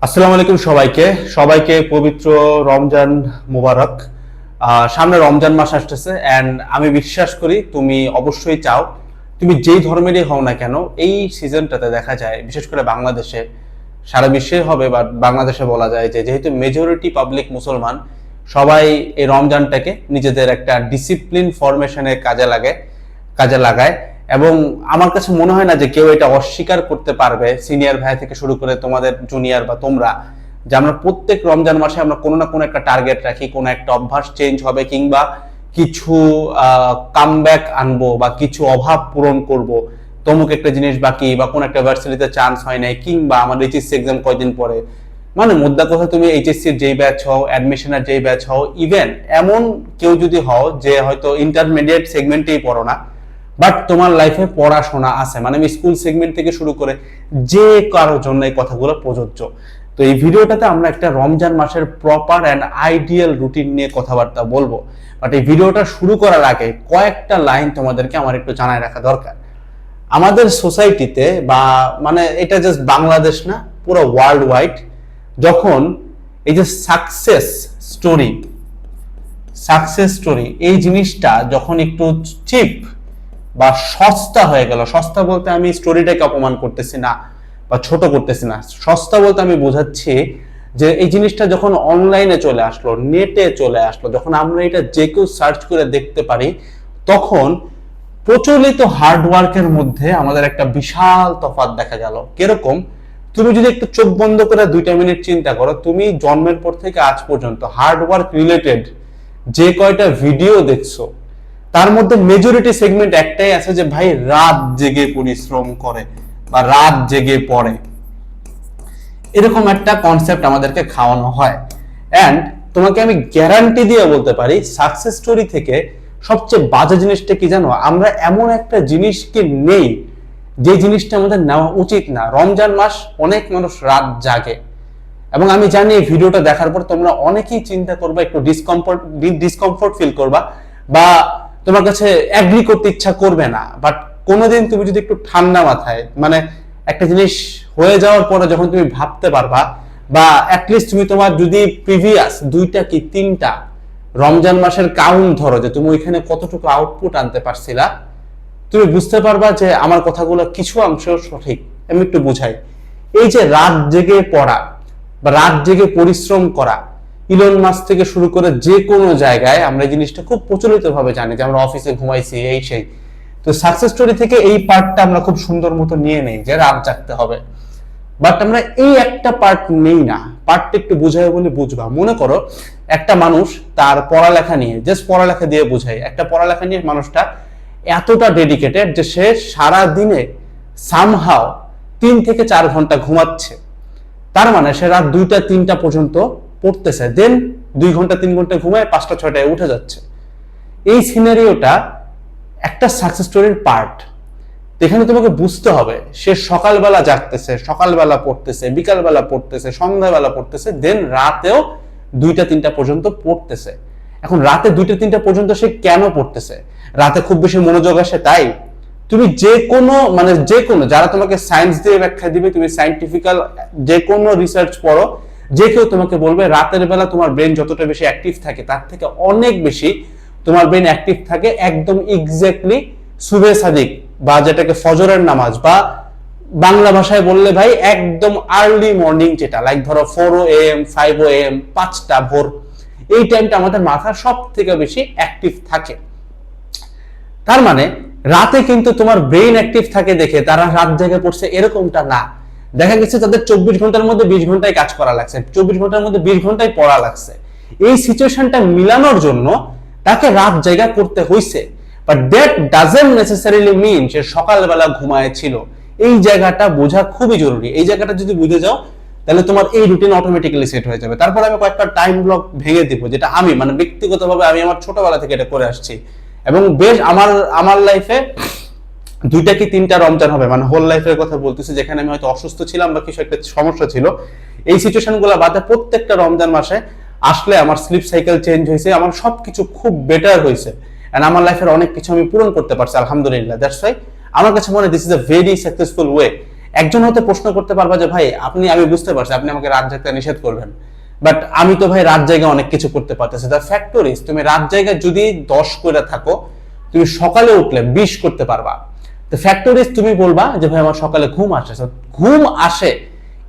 আসসালামু আলাইকুম সবাইকে সবাইকে পবিত্র রমজান মুবারক। সামনে রমজান মাস আসতেছে এন্ড আমি বিশ্বাস করি তুমি অবশ্যই চাও, তুমি যেই ধর্মেরই হও না কেন, এই সিজনটাতে দেখা যায় বিশেষ করে বাংলাদেশে, সারা বিশ্বে হবে বা বাংলাদেশে বলা যায় যে যেহেতু মেজরিটি পাবলিক মুসলমান, সবাই এই রমজানটাকে নিজেদের একটা ডিসিপ্লিন ফরমেশনে কাজে লাগায়। এবং আমার কাছে মনে হয় না যে কেউ এটা অস্বীকার করতে পারবে, সিনিয়র ভাই থেকে শুরু করে তোমাদের জুনিয়র বা তোমরা, যে আমরা প্রত্যেক রমজান মাসে আমরা কোনো না কোনো একটা টার্গেট রাখি, কোনো একটা অভ্যাস চেঞ্জ হবে, কিংবা কিছু কামব্যাক আনবো বা কিছু অভাব পূরণ করব। তমুক একটা জিনিস বাকি, বা কোন একটা ভার্সিটিতে চান্স হয় নাই, কিংবা আমাদের এইচএসসি এক্সাম কয়দিন পরে, মানে মোদ্দা কথা তুমি এইচএসসির যেই ব্যাচ হও, অ্যাডমিশনের যেই ব্যাচ হও, ইভেন এমন কেউ যদি হও যে হয়তো ইন্টারমিডিয়েট সেগমেন্টেই পড়ো না, বাট তোমার লাইফে পড়াশোনা আছে, মানে আমি স্কুল সেগমেন্ট থেকে শুরু করে যে কারোর জন্য এই কথাগুলো প্রযোজ্য। তো এই ভিডিওটাতে আমরা একটা রমজান মাসের প্রপার অ্যান্ড আইডিয়াল রুটিন নিয়ে কথাবার্তা বলবো। বাট এই ভিডিওটা শুরু করার আগে কয়েকটা লাইন তোমাদেরকে আমার একটু জানায় রাখা দরকার। আমাদের সোসাইটিতে, বা মানে এটা জাস্ট বাংলাদেশ না, পুরো ওয়ার্ল্ড ওয়াইড, যখন এই যে সাকসেস স্টোরি এই জিনিসটা যখন একটু চিপ বা সস্তা হয়ে গেল, সস্তা বলতে আমি স্টোরিটাকে অপমান করতেছি না বা ছোট করতেছি না, সস্তা বলতে আমি বোঝাচ্ছি যে এই জিনিসটা যখন অনলাইনে চলে আসলো, নেটে চলে আসলো, যখন আমরা এটা যে কেউ সার্চ করে দেখতে পারি, তখন প্রচলিত হার্ডওয়ার্কের মধ্যে আমাদের একটা বিশাল তফাৎ দেখা গেল। কিরকম? তুমি যদি একটু চোখ বন্ধ করে 2 মিনিট চিন্তা করো, তুমি জন্মের পর থেকে আজ পর্যন্ত হার্ডওয়ার্ক রিলেটেড যে কয়টা ভিডিও দেখছো, তার মধ্যে মেজরিটি সেগমেন্ট একটাই আছে যে ভাই রাত জেগে পরিশ্রম করে বা রাত জেগে পড়ে, এরকম একটা কনসেপ্ট আমাদেরকে খাওয়ানো হয়। এন্ড তোমাকে আমি গ্যারান্টি দিয়ে বলতে পারি, সাকসেস স্টোরি থেকে সবচেয়ে বাজে জিনিসটা কি জানো? আমরা এমন একটা জিনিসকে নেই যে জিনিসটা আমাদের নেওয়া উচিত না। রমজান মাস অনেক মানুষ রাত জাগে, এবং আমি জানি এই ভিডিওটা দেখার পর তোমরা অনেকেই চিন্তা করবা, একটু ডিসকমফোর্ট ফিল করবা, বা তোমার কাছে অ্যাগ্রি করতে ইচ্ছা করবে না। বাট কোনোদিন তুমি যদি একটু ঠান্ডা মাথায়, মানে একটা জিনিস হয়ে যাওয়ার পরে যখন তুমি ভাবতে পারবা, বা অ্যাটলিস্ট তুমি তোমার যদি প্রিভিয়াস 2টা কি 3টা রমজান মাসের কাউন্ট ধরো, যে তুমি ওইখানে কতটুকু আউটপুট আনতে পারছিলা, তুমি বুঝতে পারবা যে আমার কথাগুলো কিছু অংশ সঠিক। আমি একটু বুঝাই। এই যে রাত জেগে পড়া বা রাত জেগে পরিশ্রম করা, ইলন মাস্ক থেকে শুরু করে যে কোনো জায়গায় আমরা এই জিনিসটা খুব প্রচলিত ভাবে জানি, যে আমরা অফিসে ঘুমাইছি এই সেই। তো সাকসেস স্টোরি থেকে এই পার্টটা আমরা খুব সুন্দর মতো নিয়ে নেই যে রাত জাগতে হবে, বাট আমরা এই একটা পার্ট নেই না। পার্টটা একটু বুঝাই বলে বুঝবা। মনে করো একটা মানুষ তার পড়ালেখা নিয়ে, জাস্ট পড়ালেখা দিয়ে বুঝাই, একটা পড়ালেখা নিয়ে মানুষটা এতটা ডেডিকেটেড যে সে সারা দিনে সামহাও 3 থেকে 4 ঘন্টা ঘুমাচ্ছে। তার মানে সে রাত 2টা 3টা পর্যন্ত পড়তেছে, দেন 2 ঘন্টা 3 ঘন্টা ঘুমায় 5টা 6টায় উঠে যাচ্ছে। এই সিনারিওটা একটা সাকসেস স্টোরির পার্ট। এখানে তোমাকে বুঝতে হবে, সে সকালবেলা জাগতেছে, সকালবেলা পড়তেছে, বিকালবেলা পড়তেছে, সন্ধ্যাবেলা পড়তেছে, দেন রাতেও 2টা 3টা পর্যন্ত পড়তেছে। এখন রাতে 2টা 3টা পর্যন্ত সে কেন পড়তেছে? রাতে খুব বেশি মনোযোগ আসে তাই? তুমি যে কোনো যারা তোমাকে সায়েন্স দিয়ে ব্যাখ্যা দিবে, তুমি সায়েন্টিফিক্যাল যে কোনো রিসার্চ পড়ো, যে কেউ তোমাকে বলবে রাতের বেলা তোমার ব্রেন যতটা বেশি অ্যাক্টিভ থাকে তার থেকে অনেক বেশি তোমার ব্রেন অ্যাক্টিভ থাকে একদম এক্স্যাক্টলি সুবে সাদিক, বা যেটাকে ফজরের নামাজ, বা বাংলা ভাষায় বললে ভাই একদম আর্লি মর্নিং, যেটা লাইক ধরো 4 AM 5 AM 5টা ভোর, এই টাইমটা আমাদের মাথা সব থেকে বেশি অ্যাক্টিভ থাকে। তার মানে রাতে কিন্তু তোমার ব্রেইন অ্যাক্টিভ থাকে দেখে তারা রাত জেগে পড়ছে এরকমটা না। দেখা গেছে তাদের 24 ঘন্টার মধ্যে 20 ঘন্টায় কাজ করা লাগছে, 24 ঘন্টার মধ্যে 20 ঘন্টায় পড়া লাগছে। এই সিচুয়েশনটা মিলানোর জন্য তাকে রাত জায়গা করতে হইছে, বাট দ্যাট ডাজন্ট নেসেসারিলি মিন সে সকালবেলা ঘুমায়েছিল। এই জায়গাটা বোঝা খুবই জরুরি। এই জায়গাটা যদি বুঝে যাও, তাহলে তোমার এই রুটিন অটোমেটিক্যালি সেট হয়ে যাবে। তারপর আমি কয়েকটা টাইম ব্লক ভেঙে দিব, যেটা আমি ব্যক্তিগতভাবে আমি আমার ছোটবেলা থেকে এটা করে আসছি, এবং বেশ আমার লাইফে 2টা কি 3টা রমজান হবে, মানে হোল লাইফের কথা বলতেছি, যেখানে আমি হয়তো অসুস্থ ছিলাম বা কিছু একটা সমস্যা ছিল, এই সিচুয়েশন গুলো বাদে প্রত্যেকটা রমজান মাসে আসলে আমার স্লিপ সাইকেল চেঞ্জ হয়েছে, আমার সবকিছু খুব বেটার হয়েছে, এন্ড আমার লাইফের অনেক কিছু আমি পূরণ করতে পারছি আলহামদুলিল্লাহ। দ্যাটস ওয়াই আমার কাছে মনে হয় this is a very successful way. একজন হয়তো প্রশ্ন করতে পারবা যে ভাই আমি বুঝতে পারছি আপনি আমাকে রাত জাগতে নিষেধ করবেন, বাট আমি তো ভাই রাত জায়গায় অনেক কিছু করতে পারতেছি। দ্য ফ্যাক্টর ইজ তুমি রাত জায়গায় যদি 10 করে থাকো, তুমি সকালে উঠলে 20 করতে পারবা। দ্য ফ্যাক্টর ইজ তুমি বলবা যে ভাই আমার সকালে ঘুম আসে, ঘুম আসে,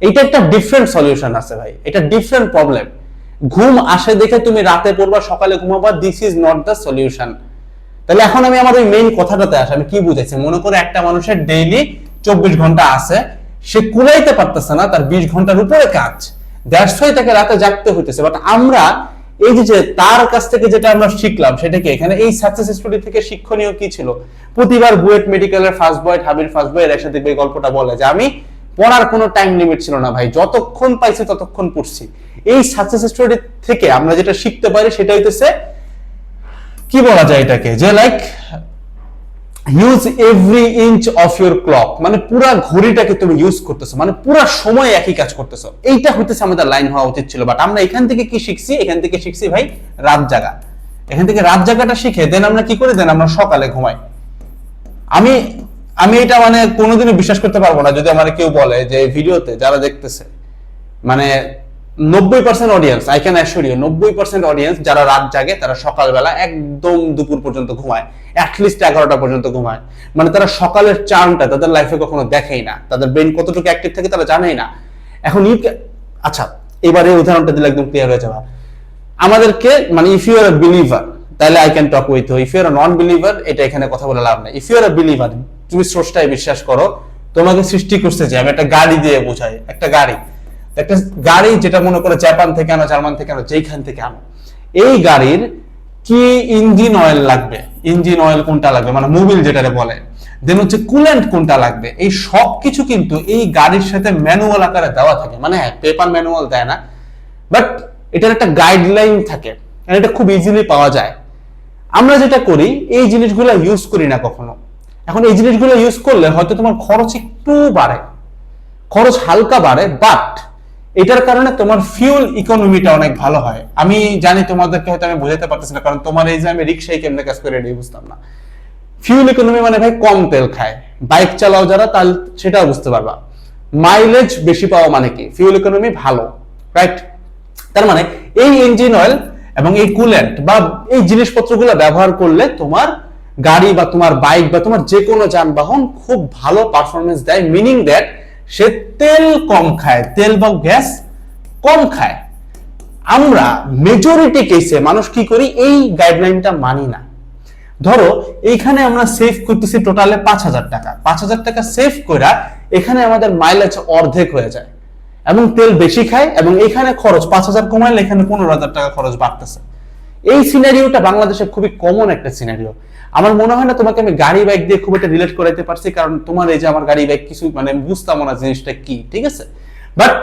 এটা একটা ডিফারেন্ট সলিউশন আছে ভাই, এটা ডিফারেন্ট প্রবলেম। ঘুম আসে দেখে তুমি রাতে পড়বা, সকালে ঘুমাবা, this is not the solution. তাহলে এখন আমি আমার ওই মেইন কথাটাতে আসি, আমি কি বুঝাইছি? মনে করে একটা মানুষের ডেইলি 24 ঘন্টা আছে, সে কুলাইতে পারতেছে না, তার 20 ঘন্টার উপরে কাজ, দ্যাটস ওয়াই তাকে রাতে জাগতে হইতেছে। বাট আমরা এই যে তার কাছ থেকে যেটা আমরা শিখলাম সেটা কি, এখানে এই সাকসেস স্টোরি থেকে শিক্ষণীয় কি ছিল? প্রতিবার বুয়েট মেডিকেলের ফার্স্ট বয়, হাবির ফার্স্ট বয় এর একসাথে এই গল্পটা বলে যে আমি পড়ার কোনো টাইম লিমিট ছিল না ভাই, যতক্ষণ পাইছি ততক্ষণ পড়ছি। এই সাকসেস স্টোরি থেকে আমরা যেটা শিখতে পারি সেটা হইতেছে, কি বলা যায় এটাকে, যে like use every inch of your clock, মানে পুরা ঘড়িটাকে তুমি ইউজ করতেছো, মানে পুরা সময় একই কাজ করতেছো। এইটা হইতেছে আমাদের লাইন হওয়া উচিত ছিল। বাট আমরা এখান থেকে কি শিখছি? এখান থেকে শিখছি ভাই রাত জাগা। এখান থেকে রাত জাগাটা শিখে দেন আমরা কি করি, দেন আমরা সকালে ঘুমাই। আমি আমি এটা মানে কোনোদিনই বিশ্বাস করতে পারবো না যদি আমার কেউ বলে যে ভিডিওতে যারা দেখতেছে, মানে 90% audience, I can assure you 90% audience যারা রাত জাগে তারা সকালবেলা একদম দুপুর পর্যন্ত ঘুমায়, অ্যাটলিস্ট 11টা পর্যন্ত ঘুমায়। মানে তারা সকালের চার্মটা তাদের লাইফে কখনো দেখেই না, তাদের ব্রেন কতটুকু অ্যাক্টিভ থাকে তারা জানেই না। এখন আচ্ছা, এবারে উদাহরণটা দিলে একদম ক্লিয়ার হয়ে যাবে আমাদেরকে। মানে if you are a believer তাহলে I can talk with you, if you are a non believer এটা এখানে কথা বলে লাভ নাই। If you are a believer, তুমি স্রষ্টায় বিশ্বাস করো, তোমাকে সৃষ্টি করছে যে, আমি একটা গাড়ি দিয়ে বোঝাই, একটা গাড়ি যেটা মনে করে জাপান থেকে আনো, জার্মান থেকে আনো, যেখান থেকে আনো, এই গাড়ির কি ইঞ্জিন অয়েল লাগবে, ইঞ্জিন অয়েল কোনটা লাগবে, মানে মোবিল যেটারে বলে, দেন হচ্ছে কুলেন্ট কোনটা লাগবে, এই সব কিছু কিন্তু এই গাড়ির সাথে ম্যানুয়াল আকারে দেওয়া থাকে। মানে হ্যাঁ, পেপার ম্যানুয়াল দেয় না, বাট এটার একটা গাইডলাইন থাকে, এটা খুব ইজিলি পাওয়া যায়। আমরা যেটা করি, এই জিনিসগুলো ইউজ করি না কখনো। এখন এই জিনিসগুলো ইউজ করলে হয়তো তোমার খরচ একটু বাড়ে, খরচ হালকা বাড়ে, বাট এটার কারণে তোমার ফিউল ইকোনমিটা অনেক ভালো হয়। আমি জানি তোমাদেরকে হয়তো আমি বোঝাতে পারতেছি না, কারণ তোমার এই যে আমি রিক্সায় কেমনে কাজ করে এটাই বুঝতাম না। ফিউল ইকোনমি মানে ভাই কম তেল খায়, বাইক চালাও যারা তাহলে সেটাও বুঝতে পারবা। মাইলেজ বেশি পাওয়া মানে কি, ফিউল ইকোনমি ভালো, রাইট? তার মানে এই ইঞ্জিন অয়েল এবং এই কুলেন্ট বা এই জিনিসপত্রগুলো ব্যবহার করলে তোমার গাড়ি বা তোমার বাইক বা তোমার যে কোনো যানবাহন খুব ভালো পারফরমেন্স দেয়, মিনিং দ্যাট সে তেল কম খায়, তেল বা গ্যাস কম খায়। আমরা মেজরিটি কেসে মানুষ কি করি, এই গাইডলাইনটা মানি না। ধরো এইখানে আমরা সেভ করতেছি টোটালে 5,000 টাকা, 5,000 টাকা সেভ করে এখানে আমাদের মাইলেজ অর্ধেক হয়ে যায় এবং তেল বেশি খায়, এবং এখানে খরচ 5,000 কমাইলে এখানে 15,000 টাকা খরচ বাড়তেছে। এই সিনারিওটা বাংলাদেশে খুবই কমন একটা সিনারিও। আমার মনে হয় না তোমাকে আমি গাড়ি বাইক দিয়ে খুব একটা রিলেট করাইতে পারছি, কারণ তোমার এই যে আমার গাড়ি বাইক কিছু মানে বুঝতাম না জিনিসটা কি, ঠিক আছে? বাট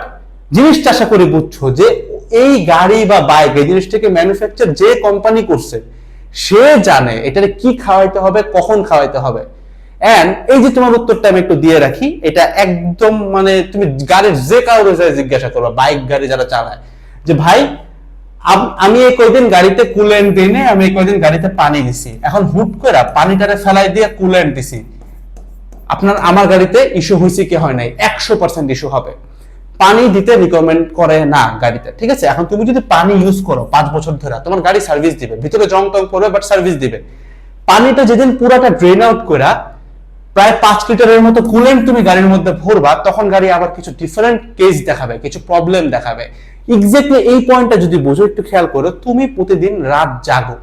জিনিসটা আশা করি বুঝছো যে এই গাড়ি বা বাইক এই জিনিসটাকে ম্যানুফ্যাকচার যে কোম্পানি করছে সে জানে এটারে কি খাওয়াইতে হবে, কখন খাওয়াইতে হবে। এন্ড এই যে তোমার উত্তরটা আমি একটু দিয়ে রাখি, এটা একদম মানে তুমি গাড়ির যে কাউরে জিজ্ঞাসা করবা, বাইক গাড়ি যারা চালায়, যে ভাই আমি এই কয়দিন গাড়িতে কুলেন্ট দিই না, আমি এই কয়দিন গাড়িতে পানি দিছি, এখন হুট করে পানিটারে ফেলাই দিয়ে কুলেন্ট দিছি, আমার গাড়িতে ইস্যু হয়েছে কি হয় নাই? 100% ইস্যু হবে। পানি দিতে রিকমেন্ড করে না গাড়িতে, ঠিক আছে? এখন তুমি যদি পানি ইউজ করো 5 বছর ধরে, তোমার গাড়ি সার্ভিস দিবে, ভিতরে জং টং পড়বে বাট সার্ভিস দিবে। পানিটা যেদিন পুরাটা ড্রেন আউট করে প্রায় 5 লিটারের মতো কুলেন্ট তুমি গাড়ির মধ্যে ভরবা, তখন গাড়ি আবার কিছু ডিফারেন্ট কেস দেখাবে, কিছু প্রবলেম দেখাবে। এক্স্যাক্টলি এই পয়েন্টটা যদি বোঝো, একটু খেয়াল করো, তুমি প্রতিদিন রাত জাগো,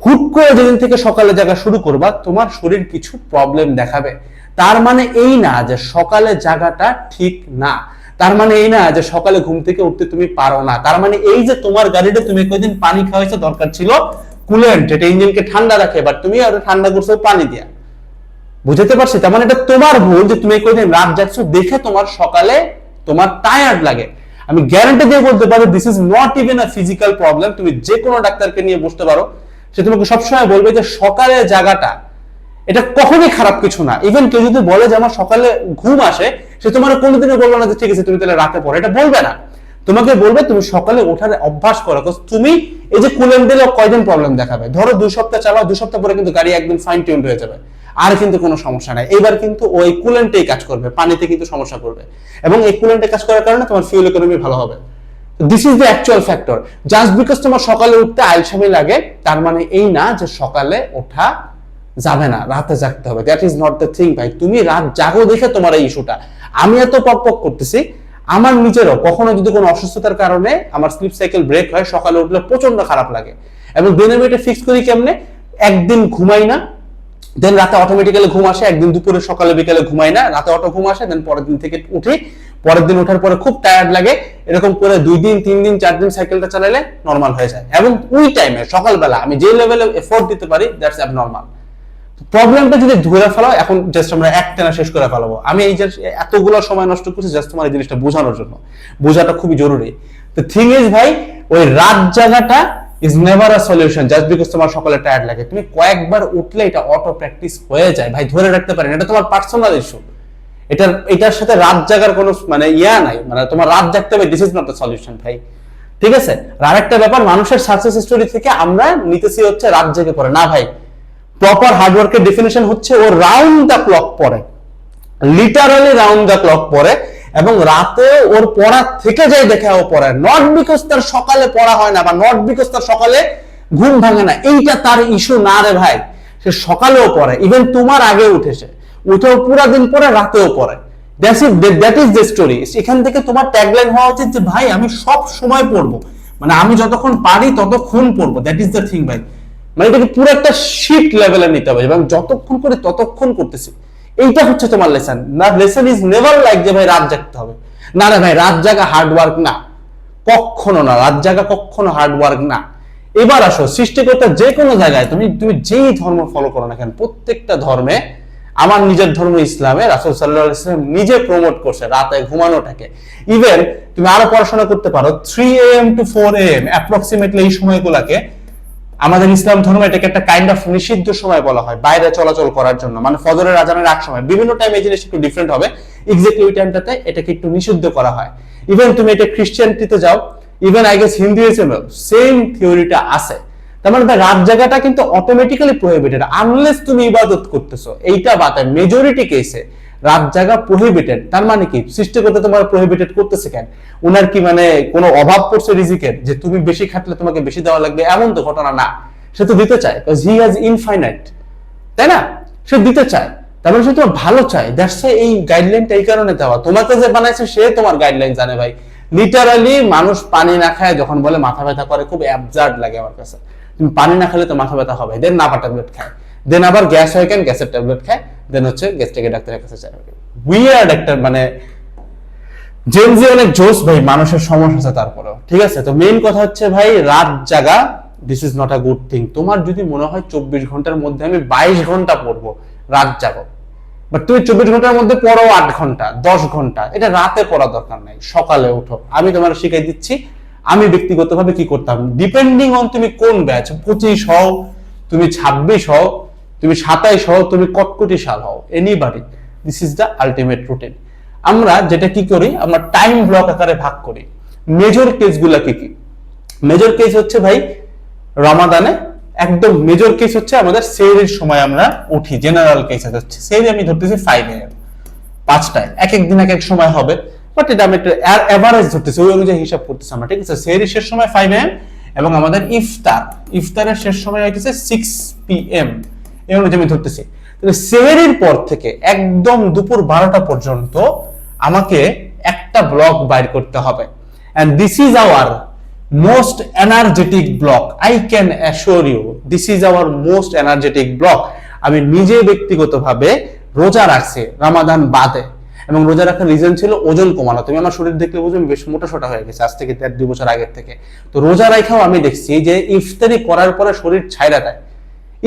হুট করে যেদিন থেকে সকালে জাগা শুরু করবা তোমার শরীর কিছু প্রবলেম দেখাবে। তার মানে এই না যে সকালে জাগাটা ঠিক না, তার মানে এই না যে সকালে ঘুম থেকে উঠতে তুমি পারো না, তার মানে এই যে তোমার গাড়িটা তুমি কয়দিন পানি খাওয়াইছো, দরকার ছিল কুলেন্ট যেটা ইঞ্জিনকে ঠান্ডা রাখে, বাট তুমি আর ঠান্ডা করছো পানি দিয়া। বুঝতে পারছি? তার মানে এটা তোমার ভুল যে তুমি কয়দিন রাত জাগছো দেখে তোমার সকালে তোমার টায়ার্ড লাগে। আমি গ্যারান্টি দিয়ে বলতে পারি this is not even a physical problem. তুমি যে কোনো ডাক্তারকে নিয়ে বসতে পারো, সে তোমাকে সবসময় বলবে যে সকালে জাগাটা এটা কখনোই খারাপ কিছু না। ইভেন কেউ যদি বলে যে আমার সকালে ঘুম আসে, সে তোমার কোনোদিনও বলবে না যে ঠিক আছে তুমি তাহলে রাতে পড়ো, এটা বলবে না। তোমাকে বলবে তুমি সকালে ওঠার অভ্যাস করো। তুমি এই যে কুলেন্ট দিলে কয়দিন প্রবলেম দেখাবে, ধরো 2 সপ্তাহ চালাও, 2 সপ্তাহ পরে কিন্তু গাড়ি একদম ফাইন টিউনড হয়ে যাবে। আর কিন্তু কোনো সমস্যা নাই। এবার কিন্তু ওই কুলেন্টেই কাজ করবে, পানিতে কিন্তু সমস্যা করবে, এবং এই কুলেন্টে কাজ করার কারণে তোমার ফিউল ইকোনমি ভালো হবে। This is the actual factor. Just because তোমার সকালে উঠতে আলসেমি লাগে তার মানে এই না যে সকালে ওঠা যাবে না, রাতে জাগতে হবে। That is not the thing ভাই। তুমি রাত জাগো দেখে তোমার এই ইস্যুটা। আমি এত পক পক করতেছি, আমার নিজেরও কখনো যদি কোনো অসুস্থতার কারণে আমার স্লিপ সাইকেল ব্রেক হয়, সকালে উঠলে প্রচন্ড খারাপ লাগে, এবং দিনে আমি এটা ফিক্স করি কেমনে, একদিন ঘুমাই না, দেন রাতে অটোমেটিক্যালি ঘুম আসে, একদিন দুপুরে সকালে বিকালে ঘুমাই না, রাতে অটো ঘুম আসে, দেন পরের দিন থেকে উঠি, পরের দিন ওঠার পরে খুব টায়ার্ড লাগে, এরকম করে 2 দিন 3 দিন 4 দিন সাইকেলটা চালালে নরমাল হয়ে যায়। এবং ওই টাইমে সকালবেলা আমি যে লেভেলে এফোর্ট দিতে পারি দ্যাটস অ্যাবনর্মাল। প্রবলেমটা যদি ধরে ফেলো, এখন জাস্ট আমরা একটানা শেষ করে ফেলাবো। আমি এই যে এতগুলো সময় নষ্ট করছি জাস্ট তোমার এই জিনিসটা বোঝানোর জন্য, বোঝাটা খুবই জরুরি। তো থিং ইজ ভাই, ওই রাত জাগাটা is never a solution just because তোমার সকালে টায়ার্ড লাগে। তুমি কয়েকবার উঠলে এটা অটো প্র্যাকটিস হয়ে যায় ভাই, ধরে রাখতে পারেন, এটা তোমার পার্সোনাল ইস্যু। এটার সাথে রাত জাগার কোনো মানে ইয়া নাই, মানে তোমার রাত জাগতে হবে, this is not the solution ভাই, ঠিক আছে? আর একটা ব্যাপার, মানুষের সাকসেস স্টোরি থেকে আমরা নিতেছি হচ্ছে রাত জেগে পড়ে না ভাই। প্রপার হার্ডওয়ার্কের ডেফিনেশন হচ্ছে ও রাউন্ড দ্য ক্লক পড়ে, লিটারালি রাউন্ড দ্য ক্লক পড়ে, এবং রাতে ওর পড়া থেকে যায় দেখে ও পড়ে, নট বিকজ তার সকালে পড়া হয় না, বা নট বিকজ তার সকালে ঘুম ভাঙে না, এইটা তার ইস্যু না রে ভাই। সে সকালেও পড়ে, ইভেন তোমার আগে উঠেছে, উঠেও পুরা দিন পরে, রাতেও পড়ে। That is the story. এখান থেকে তোমার ট্যাগলাইন হওয়া উচিত যে ভাই আমি সব সময় পড়বো, মানে আমি যতক্ষণ পারি ততক্ষণ পড়বো। দ্যাট ইজ দ্য থিং ভাই। মানে এটাকে পুরো একটা শিট লেভেলে নিতে হবে, এবং যতক্ষণ করে ততক্ষণ করতেছি, এইটা হচ্ছে তোমার লেসন। না, লেসন ইজ নেভার লাইক যে ভাই রাত জাগতে হবে। না রে ভাই, রাত জাগা হার্ড ওয়ার্ক না, কখনো না, রাত জাগা কখনো হার্ড ওয়ার্ক না। এবার আসো, সৃষ্টিকর্তা যে কোনো জায়গায় তুমি যেই ধর্ম ফলো করো না কেন, প্রত্যেকটা ধর্মে, আমার নিজের ধর্ম ইসলামে রাসূল সাল্লাল্লাহু আলাইহি ওয়াসাল্লাম নিজে প্রমোট করছে রাতে ঘুমানোটাকে। ইভেন তুমি আরো পড়াশোনা করতে পারো, 3 AM to 4 AM অ্যাপ্রক্সিমেটলি এই সময়গুলোকে আমাদের ইসলাম ধর্ম এটাকে একটা কাইন্ড অফ নিষিদ্ধ সময় বলা হয় বাইরে চলাচল করার জন্য, মানে ফজরের আজানের আগ সময়। বিভিন্ন টাইমে এই জিনিস একটু ডিফারেন্ট হবে, এক্স্যাক্টলি ওই টাইমটাতে এটাকে একটু নিষিদ্ধ করা হয়। ইভেন তুমি এটা খ্রিস্টিয়ানিটিতে যাও, ইভেন আই গেস হিন্দুইজমে সেম থিওরিটা আছে। তার মানে রাত জাগাটা কিন্তু অটোমেটিক্যালি প্রহিবিটেড, আনলেস তুমি ইবাদত করতেছো। এইটা বাদে মেজরিটি কেসে রাত জাগা প্রহিবিটেড। তার মানে কি, সৃষ্টি করতে তোমার প্রহিবিটেড করতেছে কেন? উনার কি মানে কোনো অভাব পড়ছে রিজিকের, যে তুমি বেশি খাটলে তোমাকে বেশি দেওয়া লাগবে, এমন তো ঘটনা না। সে তো দিতে চায়, বিকজ হি হ্যাজ ইনফাইনাইট, তাই না? সে দিতে চায়, তার মানে সে তোমার ভালো চায়। দ্যাটস এই গাইডলাইনটা এই কারণে দেওয়া। তোমাকে যে বানাইছে সে তোমার গাইডলাইন জানে ভাই। লিটারালি মানুষ পানি না খায় যখন বলে মাথা ব্যথা করে, খুব অ্যাবসার্ড লাগে আমার কাছে। তুমি পানি না খেলে তো মাথা ব্যথা হবে, দেন নাপা ট্যাবলেট খায়, দেন আবার গ্যাস হয় কেন, গ্যাসের ট্যাবলেট খায়, দেন হচ্ছে গ্যাস্ট্রিকের ডাক্তারের কাছে যায়। উইয়ার্ড একটা মানে জেনজি অনেক জোস ভাই, মানুষের সমস্যা আছে তারপরেও, ঠিক আছে? তো মেইন কথা হচ্ছে ভাই, রাত জাগা this is not a good thing. তোমার যদি মনে হয় 24 ঘন্টার মধ্যে আমি 22 ঘন্টা পড়বো, রাত জাগো। বাট তুমি 24 ঘন্টার মধ্যে পড়ো 8 ঘন্টা 10 ঘন্টা, এটা রাতে পড়া দরকার নাই, সকালে উঠো। আমি তোমার শিখাই দিচ্ছি আমি ব্যক্তিগতভাবে কি করতাম, ডিপেন্ডিং অন তুমি কোন ব্যাচ, 25 হও, তুমি 26 হও, তুমি 27 হও, তুমি কতকোটি সাল হও, anybody, this is the ultimate routine. আমরা যেটা কি করি, আমরা টাইম ব্লক আকারে ভাগ করি। মেজর কেসগুলা কি কি? মেজর কেস হচ্ছে ভাই রমাদানে, একদম মেজর কেস হচ্ছে আমাদের সেহরির সময় আমরা উঠি। জেনারেল কেস হচ্ছে সেহরি আমি ধরতেছি 5 AM, 5টায়, এক এক দিন এক এক সময় হবে, বাট এটা আমি একটা এভারেজ ধরতেছি, ওই অনুযায়ী হিসাব করতেছি আমরা, ঠিক আছে? সেহরির শেষ সময় 5 AM, এবং আমাদের ইফতারের শেষ সময় হইতেছে 6 PM, এই অনুযায়ী আমি ধরতেছি। তাহলে সেহরির পর থেকে একদম দুপুর 12টা পর্যন্ত আমাকে একটা ব্লক বাইর করতে হবে, and this is our most energetic block. I can assure you this is our most energetic block. আমি নিজে ব্যক্তিগতভাবে রোজা রাখছি রমাদান বাদে, এবং রোজা রাখার রিজন ছিল ওজন কমানো। তুমি আমার শরীর দেখলে বুঝো আমি বেশ মোটা সোটা হয়ে গেছে আজ থেকে 1.5-2 বছর আগের থেকে। তো রোজা রাখাও আমি দেখছি যে ইফতারি করার পরে শরীর ছাইড়া দেয়,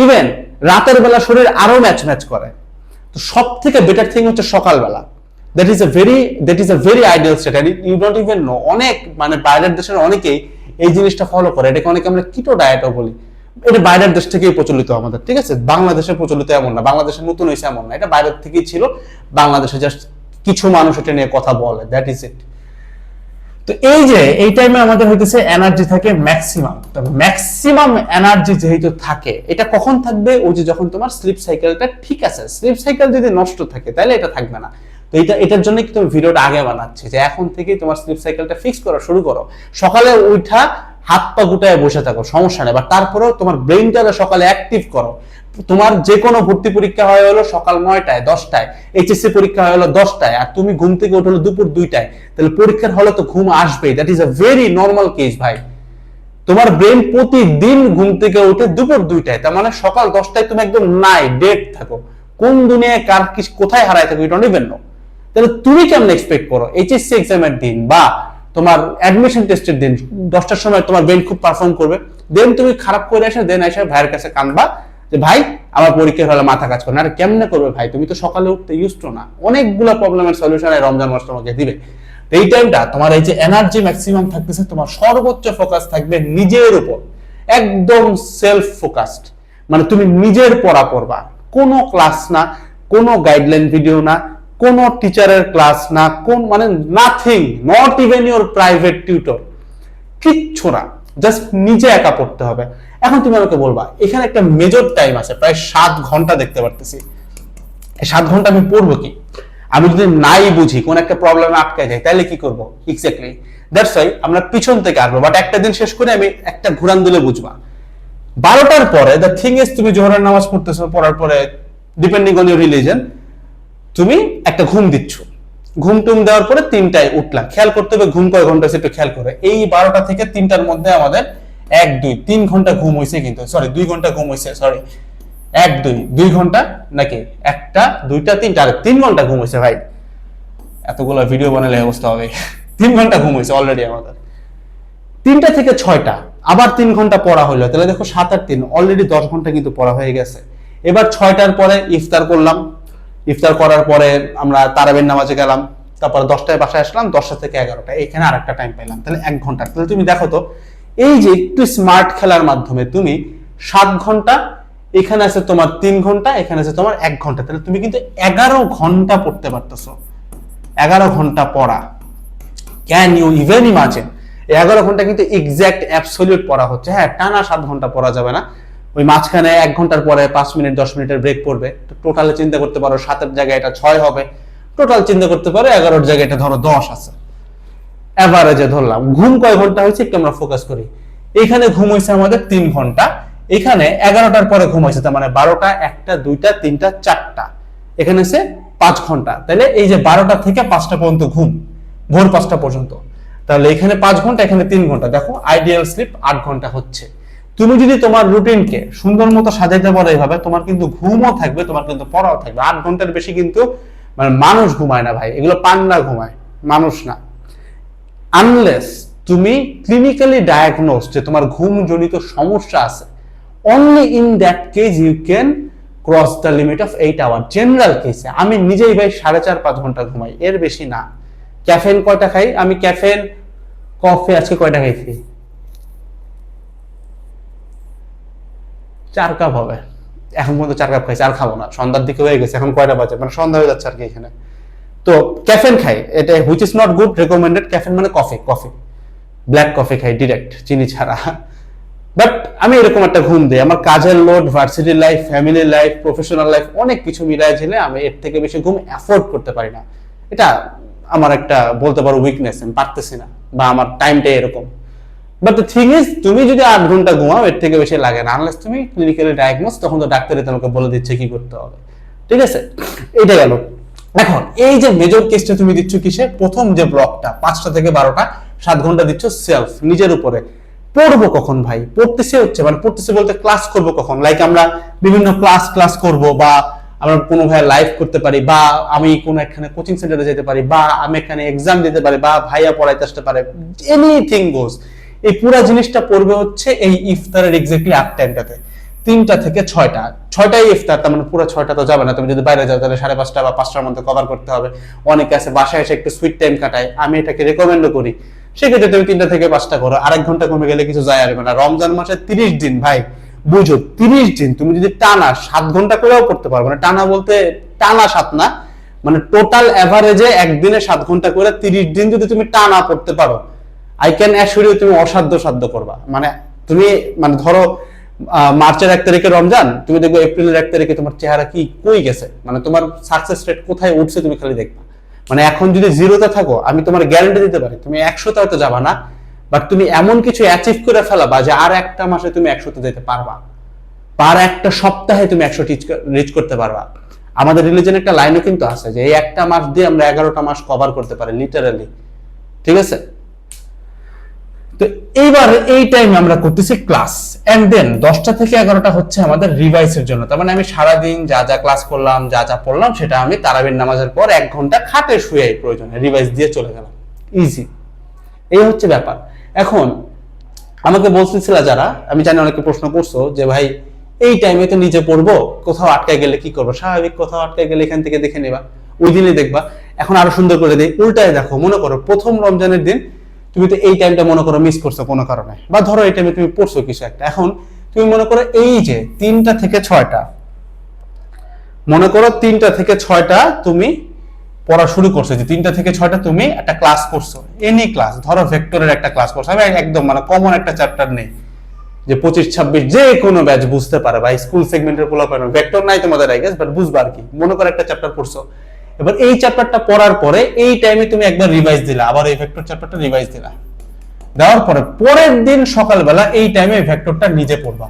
ইভেন রাতের বেলা শরীর আরো ম্যাচ করে। তো সব থেকে বেটার থিং হচ্ছে সকালবেলা। That is a very ideal state, and you don't even know। অনেক মানে বাইরের দেশের অনেকেই এই জিনিসটা ফলো করে, এটাকে অনেকে আমরা কিটো ডায়েটও বলি। এটা বাইরের দেশ থেকেই প্রচলিত আমাদের, ঠিক আছে? বাংলাদেশে প্রচলিত এমন না, বাংলাদেশে নতুন হয়েছে এমন না, এটা বাইরের থেকেই ছিল, বাংলাদেশে জাস্ট কিছু মানুষ এটা নিয়ে কথা বলে, দ্যাট ইজ ইট। তো এই যে এই টাইমে আমাদের হইতেছে এনার্জি থাকে ম্যাক্সিমাম। তবে ম্যাক্সিমাম এনার্জি যেহেতু থাকে, এটা কখন থাকবে? ওই যে যখন তোমার স্লিপ সাইকেলটা ঠিক আছে। স্লিপ সাইকেল যদি নষ্ট থাকে তাহলে এটা থাকবে না। তো এটার জন্য কি তুমি ভিডিওটা আগে বানাচ্ছি যে এখন থেকেই তোমার স্লিপ সাইকেলটা ফিক্স করা শুরু করো। সকালে উঠা হাত পা গুটায় বসে থাকো, সমস্যা নেই, বা তারপরেও তোমার ব্রেইনটা সকালে অ্যাক্টিভ করো। তোমার যে কোনো ভর্তি পরীক্ষা হয় হলো সকাল 9টায় 10টায়, এইচএসসি পরীক্ষা হয় হলো 10টায়, আর তুমি ঘুম থেকে উঠলো দুপুর 2টায়, তাহলে পরীক্ষার হলে তো ঘুম আসবেই। That is a very normal case ভাই। তোমার ব্রেন প্রতিদিন ঘুম থেকে উঠে দুপুর 2টায়, তার মানে সকাল 10টায় তুমি একদম নাই ডেড থাকো। কোন দুনিয়ায় কার কি কোথায় হারায় থাকো ইউ ডোন্ট ইভেন নো। তাহলে তুমি কেমন এক্সপেক্ট করো এইচএসসি এক্সামের দিন বা তোমার অ্যাডমিশন টেস্টের দিন 10টার সময় তোমার ব্রেন খুব পারফর্ম করবে, দেন তুমি খারাপ করে এসে দেন এসে ভাইয়ের কাছে কানবা যে ভাই আমার পরীক্ষার হলে মাথা কাজ করে না। আর কেমনে করবে ভাই, তুমি তো সকালে উঠতে ইউজড না। অনেকগুলো প্রবলেমের সলিউশন এই রমজান মাস তোমাকে দিবে। এই টাইমটা তোমার এই যে এনার্জি ম্যাক্সিমাম থাকতেছে, তোমার সর্বোচ্চ ফোকাস থাকবে নিজের উপর, একদম সেলফ ফোকাসড। মানে তুমি নিজের পড়া পড়বা, কোনো ক্লাস না, কোনো গাইডলাইন ভিডিও না, কোনো টিচারের ক্লাস না, কোন মানে nothing, not even your private tutor, কিচ্ছু না, জাস্ট নিজে একা পড়তে হবে। এখন তুমি আমাকে বলবা এখানে একটা মেজর টাইম আছে, প্রায় 7 ঘন্টা দেখতে পারতেছি। এই 7 ঘন্টা আমি পড়বো কি? আমি যদি নাই বুঝি, কোন একটা প্রবলেমে আটকে যাই, তাহলে কি করবো? এক্স্যাক্টলি দ্যাটস ওয়াই আমরা পিছন থেকে আসবো, বাট একটা দিন শেষ করে আমি একটা ঘুরান দিলে বুঝবা। 12টার পরে দ্য থিং ইজ, তুমি জোহরের নামাজ পড়তেছো, পড়ার পরে ডিপেন্ডিং অন ইউর রিলিজন তুমি একটা ঘুম দিচ্ছ। ঘুম টুম দেওয়ার পরে 3টায় উঠলা। খেয়াল করতে হবে ঘুম কয় ঘন্টা হয়েছে একটু খেয়াল করে। এই 12টা থেকে 3টার মধ্যে আমাদের 1 2 3 ঘন্টা ঘুম হয়েছে, কিন্তু সরি 2 ঘন্টা ঘুম হয়েছে, সরি 1 2 2 ঘন্টা নাকি 1টা 2টা 3টা, আরে 3 ঘন্টা ঘুম হয়েছে ভাই। এতগুলো ভিডিও বানালে অবস্থা হবে। 3 ঘন্টা ঘুম হয়েছে অলরেডি আমাদের। 3টা থেকে 6টা আবার 3 ঘন্টা পড়া হলো, তাহলে দেখো 7 আর 3 অলরেডি 10 ঘন্টা কিন্তু পড়া হয়ে গেছে। এবার 6টার পরে ইফতার করলাম, ইফতার করার পরে আমরা তারাবির নামাজে গেলাম, তারপর 10টায় বাসায় আসলাম, 10টা থেকে 11টা, এখানে আরেকটা টাইম পেলাম, তাহলে 1 ঘন্টা। তাহলে তুমি দেখো তো এই যে একটু স্মার্ট খেলার মাধ্যমে তুমি 7 ঘন্টা, এখানে আছে তোমার 3 ঘন্টা, এখানে আছে তোমার 1 ঘন্টা, তাহলে তুমি কিন্তু 11 ঘন্টা পড়তে পারতেছো। 11 ঘন্টা পড়া, ক্যান ইউ ইভেন ইমাজিন? 11 ঘন্টা কিন্তু এক্সাক্ট অ্যাবসলিউট পড়া হচ্ছে। হ্যাঁ, টানা 7 ঘন্টা পড়া যাবে না, ওই মাঝখানে 1 ঘন্টার পরে 5 মিনিট 10 মিনিটের ব্রেক পড়বে। তো টোটালে চিন্তা করতে পারো 7এর জায়গায় এটা 6 হবে, টোটাল চিন্তা করতে পারো 11এর জায়গায় এটা ধরো 10 আছে, এভারেজে ধরলাম। ঘুম কয় ঘন্টা হয়েছে একটু আমরা ফোকাস করি। এখানে ঘুম হয়েছে আমাদের 3 ঘন্টা, এখানে 11টার পরে ঘুম হয়েছে, তার মানে 12টা 1টা 2টা 3টা 4টা, এখানে আছে 5 ঘন্টা। তাহলে এই যে 12টা থেকে 5টা পর্যন্ত ঘুম, ভোর 5টা পর্যন্ত, তাহলে এখানে 5 ঘন্টা, এখানে 3 ঘন্টা, দেখো আইডিয়াল স্লিপ 8 ঘন্টা হচ্ছে। তুমি যদি তোমার রুটিনকে সুন্দর মতো সাজাইতে পারো এইভাবে, তোমার কিন্তু ঘুমও থাকবে, তোমার কিন্তু পড়াও থাকবে। 8 ঘন্টার বেশি কিন্তু মানে মানুষ ঘুমায় না ভাই, এগুলো পান্ডা ঘুমায়, মানুষ না। আনলেস তুমি ক্লিনিক্যালি ডায়াগনোসড যে তোমার ঘুম জনিত সমস্যা আছে, only in that case you can cross the limit of 8 hour. General কেসে আমি নিজেই ভাই 4.5 ঘন্টা ঘুমাই, এর বেশি না। ক্যাফেন কয়টা খাই আমি? ক্যাফেন কফি আজকে কয়টা খাইছি? 4 কাপ হবে এখন পর্যন্ত, 4 কাপ খাইছি, আর খাবো না। সন্ধ্যার দিকে হয়ে গেছে, এখন কয়টা বাজে, মানে সন্ধ্যা হয়ে যাচ্ছে আর কি এখানে। তো ক্যাফেন খাই, এটা which is not good, recommended. Caffeine মানে কফি, ব্ল্যাক কফি খাই ডিরেক্ট, চিনি ছাড়া। বাট আমি এরকম একটা ঘুম দিই, আমার কাজের load, varsity life, family life, professional life, অনেক কিছু মিলায় ঝেলে আমি এর থেকে বেশি ঘুম অ্যাফোর্ড করতে পারি না। এটা আমার একটা বলতে পারো উইকনেস, আমি পারতেছি না, বা আমার টাইমটা এরকম। বাট দ্য থিং ইজ, তুমি যদি 8 ঘন্টা ঘুমাও এর থেকে বেশি লাগে না, আনলেস তুমি ক্লিনিক্যালি ডায়াগনোস, তখন তো ডাক্তারই তোমাকে বলে দিচ্ছে কি করতে হবে। ঠিক আছে, এইটা গেল। এখন এই যে মেজর কেসটা তুমি দিচ্ছ কিসে? প্রথম যে ব্লকটা 5টা থেকে 12টা 7 ঘন্টা দিচ্ছ সেলফ, নিজের উপরে। পড়বো কখন ভাই? পড়তেছে হচ্ছে, মানে পড়তেছে বলতে ক্লাস করবো কখন? লাইক আমরা বিভিন্ন ক্লাস করব, বা আমরা কোনো ভাইয়া লাইভ করতে পারি, বা আমি কোনো এখানে কোচিং সেন্টারে যেতে পারি, বা আমি এখানে এক্সাম দিতে পারি, বা ভাইয়া পড়াইতে আসতে পারে, এনিথিং গোজ। এই পুরো জিনিসটা পড়বে হচ্ছে এই ইফতারের এক্স্যাক্টলি 8 টাইমটাতে, 3টা থেকে 6টা। 6টায় ইফতার, তার মানে পুরো 6টা তো যাবে না, তুমি যদি বাইরে যাও তাহলে 5:30 বা 5টার মধ্যে কভার করতে হবে। অনেকে আছে বাসায় এসে একটু সুইট টাইম কাটায়, আমি এটাকে রেকমেন্ডও করি। সেক্ষেত্রে তুমি 3টা থেকে 5টা করো, 1 ঘন্টা কমে গেলে কিছু যায় আসবে না। রমজান মাসে 30 দিন ভাই, বুঝো 30 দিন তুমি যদি টানা 7 ঘন্টা করেও পড়তে পারবে না। টানা বলতে টানা 7 না, মানে টোটাল এভারেজে একদিনে 7 ঘন্টা করে 30 দিন যদি তুমি টানা পড়তে পারো, আই ক্যান অ্যাসিওর ইউ তুমি অসাধ্য সাধ্য করবা। মানে তুমি মানে ধরো মার্চের 1 তারিখে রমজান, তুমি দেখবে এপ্রিলের 1 তারিখে তোমার চেহারা কি কই গেছে, মানে তোমার সাকসেস রেট কোথায় উঠছে তুমি খালি দেখবা। মানে এখন যদি জিরোতে থাকো, আমি তোমার গ্যারান্টি দিতে পারি তুমি 100তে হয়তো যাবা না, বাট তুমি এমন কিছু অ্যাচিভ করে ফেলাবা যে আর একটা মাসে তুমি 100তে যেতে পারবা, পার একটা সপ্তাহে তুমি 100 রিচ করতে পারবা। আমাদের রিলিজনে একটা লাইনও কিন্তু আছে যে এই একটা মাস দিয়ে আমরা 11টা মাস কভার করতে পারি লিটারালি, ঠিক আছে। তো এইবার এই টাইমে আমরা করতেছি ক্লাস, এন্ড দেন 10টা থেকে 11টা হচ্ছে আমাদের রিভাইসের জন্য। তার মানে আমি সারাদিন যা যা ক্লাস করলাম, যা যা পড়লাম, সেটা আমি তারাবির নামাজের পর 1 ঘন্টা খাটে শুয়ে প্রয়োজনে রিভাইস দিয়ে চলে গেলাম, ইজি। এই হচ্ছে ব্যাপার। এখন আমাকে বলতেছিল যারা, আমি জানি অনেকে প্রশ্ন করছো যে ভাই এই টাইমে তো নিচে পড়বো, কোথাও আটকায় গেলে কি করবো? স্বাভাবিক, কোথাও আটকায় গেলে এখান থেকে দেখে নেবা, ওই দিনে দেখবা। এখন আরো সুন্দর করে দিই, উল্টায় দেখো। মনে করো প্রথম রমজানের দিন তুমি তো এই টাইমটা মনে করো মিস করছো কোনো কারণে, বা ধরো এই টাইমে তুমি পড়ছো কিছু একটা। এখন তুমি মনে করো এই যে 3টা থেকে 6টা, মনে করো 3টা থেকে 6টা তুমি পড়া শুরু করছো, যে 3টা থেকে 6টা তুমি একটা ক্লাস করছো, এনি ক্লাস, ধরো ভেক্টরের একটা ক্লাস করছো। আমি একদম মানে কমন একটা চ্যাপ্টার নেই যে 25-26 যে কোনো ব্যাচ বুঝতে পারে, বা স্কুল সেগমেন্টের পোলা পারে, ভেক্টর নাই তোমাদের আই গেস, বাট বুঝবা আর কি। মনে করো একটা চ্যাপ্টার পড়ছো, এবার এই চ্যাপ্টারটা পড়ার পরে এই টাইমে তুমি একবার রিভাইজ দিলা, আবার এই ভেক্টর চ্যাপ্টারটা রিভাইজ দিলা, দেওয়ার পরে পরের দিন সকালবেলা এই টাইমে ভেক্টরটা নিজে পড়বা।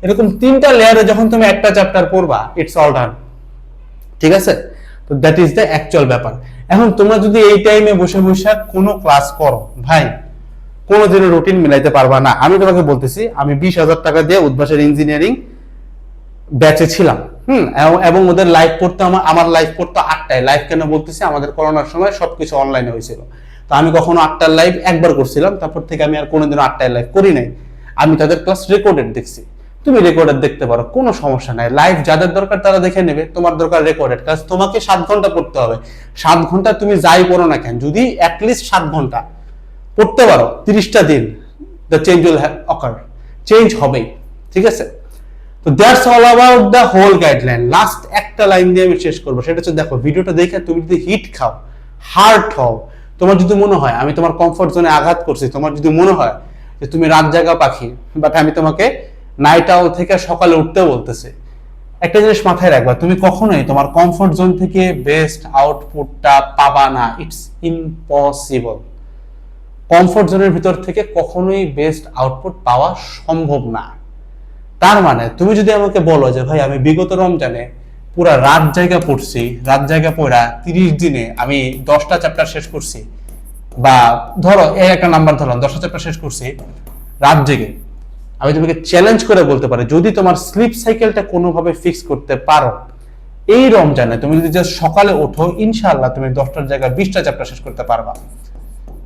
এরকম 3টা লেয়ারে যখন তুমি একটা চ্যাপ্টার পড়বা, ইটস অল ডান, ঠিক আছে। তো দ্যাট ইজ দ্য অ্যাকচুয়াল ব্যাপার। এখন তোমরা যদি এই টাইমে বসে বসে কোনো ক্লাস করো, ভাই কোনো দিনের রুটিন মিলাইতে পারবা না। আমি তোমাকে বলতেছি, আমি 20,000 টাকা দিয়ে উদ্ভাসের ইঞ্জিনিয়ারিং ব্যাচে ছিলাম, এবং ওদের লাইভ পড়তে আমার লাইভ পড়তো 8টায়। লাইভ কেন বলতেছি, আমাদের করোনার সময় সবকিছু অনলাইনে হয়েছিল, তো আমি কখনো 8টার লাইভ একবার করছিলাম, তারপর থেকে আমি আর কোনোদিনও 8টায় লাইভ করি নাই। আমি তাদের ক্লাস রেকর্ডেড দেখছি, তুমি রেকর্ডেড দেখতে পারো, কোনো সমস্যা নাই। লাইভ যাদের দরকার তারা দেখে নেবে, তোমার দরকার রেকর্ডেড ক্লাস। তোমাকে 7 ঘন্টা পড়তে হবে, 7 ঘন্টা তুমি যাই পড়ো না কেন, যদি অ্যাটলিস্ট 7 ঘন্টা পড়তে পারো 30টা দিন, the change will occur, change হবেই, ঠিক আছে। তো that's all about the whole guideline. Last একটা লাইন দিয়ে আমি শেষ করবো, সেটা হচ্ছে দেখো ভিডিওটা দেখে তুমি যদি হিট খাও, হার্ট হও, তোমার যদি মনে হয় আমি তোমার কমফর্ট জোনে আঘাত করছি, তোমার যদি মনে হয় যে তুমি রাত জাগা পাখি, বাট আমি তোমাকে নাইট আউল থেকে সকালে উঠতে বলতেছি, একটা জিনিস মাথায় রাখবা, তুমি কখনোই তোমার কমফর্ট জোন থেকে বেস্ট আউটপুটটা পাবা না, ইটস ইম্পসিবল। কমফর্ট জোনের ভিতর থেকে কখনোই বেস্ট আউটপুট পাওয়া সম্ভব না। তার মানে তুমি যদি আমাকে বলো যে ভাই আমি বিগত রমজানে পুরা রাত জায়গা পড়ছি, রাত জায়গা পড়া 30 দিনে আমি 10টা চ্যাপ্টার শেষ করছি, বা ধরো এই একটা নাম্বার ধরলাম 10টা চ্যাপ্টার শেষ করছি রাত জেগে, আমি তোমাকে চ্যালেঞ্জ করে বলতে পারি যদি তোমার স্লিপ সাইকেলটা কোনোভাবে ফিক্স করতে পারো, এই রমজানে তুমি যদি জাস্ট সকালে ওঠো, ইনশাআল্লাহ তুমি 10টার জায়গায় 20টা চ্যাপ্টার শেষ করতে পারবা।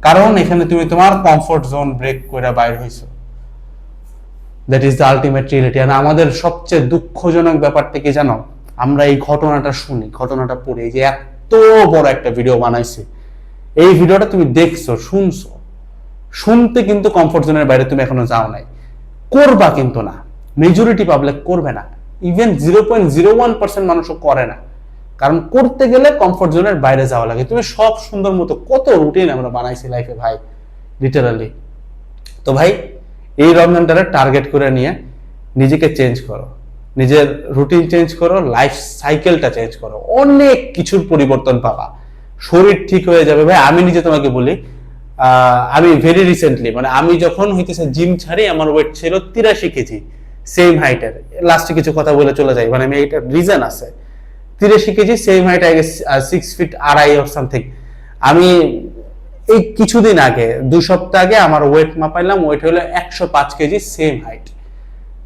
কারণ এখানে তুমি তোমার কমফোর্ট জোন ব্রেক করে বাইর হইছো। That is the ultimate reality. আর আমাদের সবচেয়ে দুঃখজনক ব্যাপারটা কি জানো, আমরা এই ঘটনাটা শুনি, ঘটনাটা পড়ে, এই যে এত বড় একটা ভিডিও বানাইছে, এই ভিডিওটা তুমি দেখছো, শুনছো, শুনতে কিন্তু কমফোর্ট জোনের বাইরে তুমি এখনো যাও নাই, করবা কিন্তু না, মেজরিটি পাবলিক করবে না, ইভেন 0.01% মানুষও করে না। কারণ করতে গেলে কমফোর্ট জোনের বাইরে যাওয়া লাগে। তুমি সব সুন্দর মতো কত রুটিন আমরা বানাইছি লাইফে ভাই, লিটারালি। তো ভাই এই রমজানটারে টার্গেট করে নিয়ে নিজেকে চেঞ্জ করো, নিজের রুটিন চেঞ্জ করো, লাইফ সাইকেলটা চেঞ্জ করো, অনেক কিছুর পরিবর্তন পাবা, শরীর ঠিক হয়ে যাবে ভাই। আমি নিজে তোমাকে বলি, আমি ভেরি রিসেন্টলি, মানে আমি যখন হইতেছে জিম ছাড়ি, আমার ওয়েট ছিল 83 কেজি, সেম হাইটের। লাস্টে কিছু কথা বলে চলে যাই, মানে আমি এইটার রিজন আছে। 83 KG, same height, I guess 6 feet আড়াই অর সামথিং। আমি এই কিছুদিন আগে, 2 সপ্তাহ আগে আমার ওয়েট মাপাইলাম, ওয়েট হলো 105 কেজি, সেম হাইট।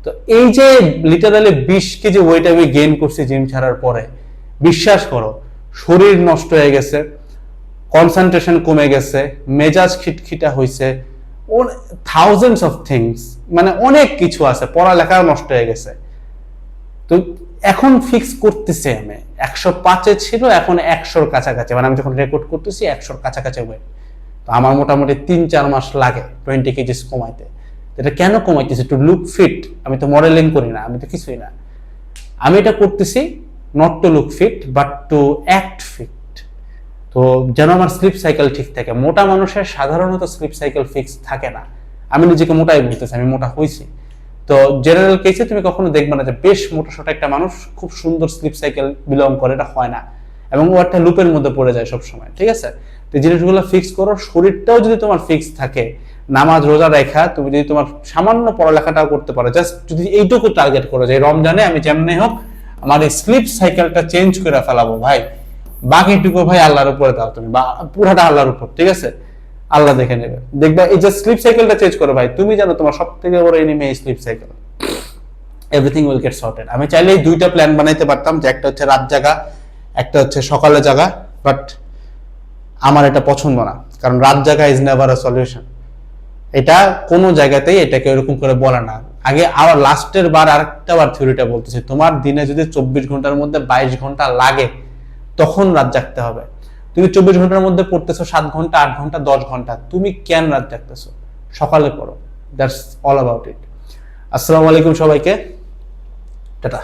তো এই যে লিটারালি 20 কেজি ওয়েট আমি গেইন করছি জিম ছাড়ার পরে, বিশ্বাস করো শরীর নষ্ট হয়ে গেছে, কনসেন্ট্রেশন কমে গেছে, মেজাজ খিটখিটা হয়েছে, থাউজেন্ডস অফ থিংস, মানে অনেক কিছু আছে, পড়ালেখাও নষ্ট হয়ে গেছে। তো এখন ফিক্স করতেছে, আমি 105-এ ছিল, এখন 100-র কাছাকাছি, মানে আমি যখন রেকর্ড করতেছি 100-র কাছাকাছি ওয়েট। তো আমার মোটামুটি 3-4 মাস লাগে 20 কেজি কমাইতে। এটা কেন কমাইতেছি? Two look fit. আমি তো মডেলিং করি না, আমি তো কিছুই না। আমি এটা করতেছি not to look fit, but to act fit. তো যেন আমার স্লিপ সাইকেল ঠিক থাকে। মোটা মানুষের সাধারণত স্লিপ সাইকেল ফিক্স থাকে না। আমি নিজেকে মোটাই বলতেছি, আমি মোটা হয়েছি। তো জেনারেল কেসে তুমি কখনো দেখবে না যে বেশ মোটা সোটা একটা মানুষ খুব সুন্দর স্লিপ সাইকেল বিলং করে, এটা হয় না, এবং ও একটা লুপের মধ্যে পড়ে যায় সবসময়। ঠিক আছে, তো জিনিসগুলো ফিক্স করো। শরীরটাও যদি তোমার ফিক্স থাকে, নামাজ রোজা রেখা তুমি যদি তোমার সামান্য পড়ালেখাটাও করতে পারো, জাস্ট যদি এইটুকু টার্গেট করো যে রমজানে আমি যেমনি হোক আমার এই স্লিপ সাইকেলটা চেঞ্জ করে ফেলাবো ভাই, বাকিটুকু ভাই আল্লাহর উপরে দাও তুমি, বা পুরাটা আল্লাহর উপর। ঠিক আছে, আল্লাহ দেখে নেবে। দেখবা এই যে স্লিপ সাইকেলটা চেঞ্জ করো ভাই, তুমি জানো তোমার সব থেকে বড় এনিমি এই sleep cycle. Everything will get sorted. আমি চাইলে এই দুইটা প্ল্যান বানাইতে পারতাম, যে একটা হচ্ছে রাত জাগা, একটা হচ্ছে সকালে জাগা, বাট আমার এটা পছন্দ না, কারণ রাত জাগা ইজ নেভার আ সলিউশন। এটা কোনো জায়গাতেই এটাকে এরকম করে বলে না। আগে আবার লাস্টের বার আরেকটা বার থিওরিটা বলতেছি, তোমার দিনে যদি 24 ঘন্টার মধ্যে 22 ঘন্টা লাগে তখন রাত জাগতে হবে। তুমি 24 ঘন্টার মধ্যে পড়তেছো 7 ঘন্টা, 8 ঘন্টা, 10 ঘন্টা, তুমি কেন রাত জাগতেছো? সকালে পড়ো। That's all about it. আসসালামু আলাইকুম সবাইকে, টাটা।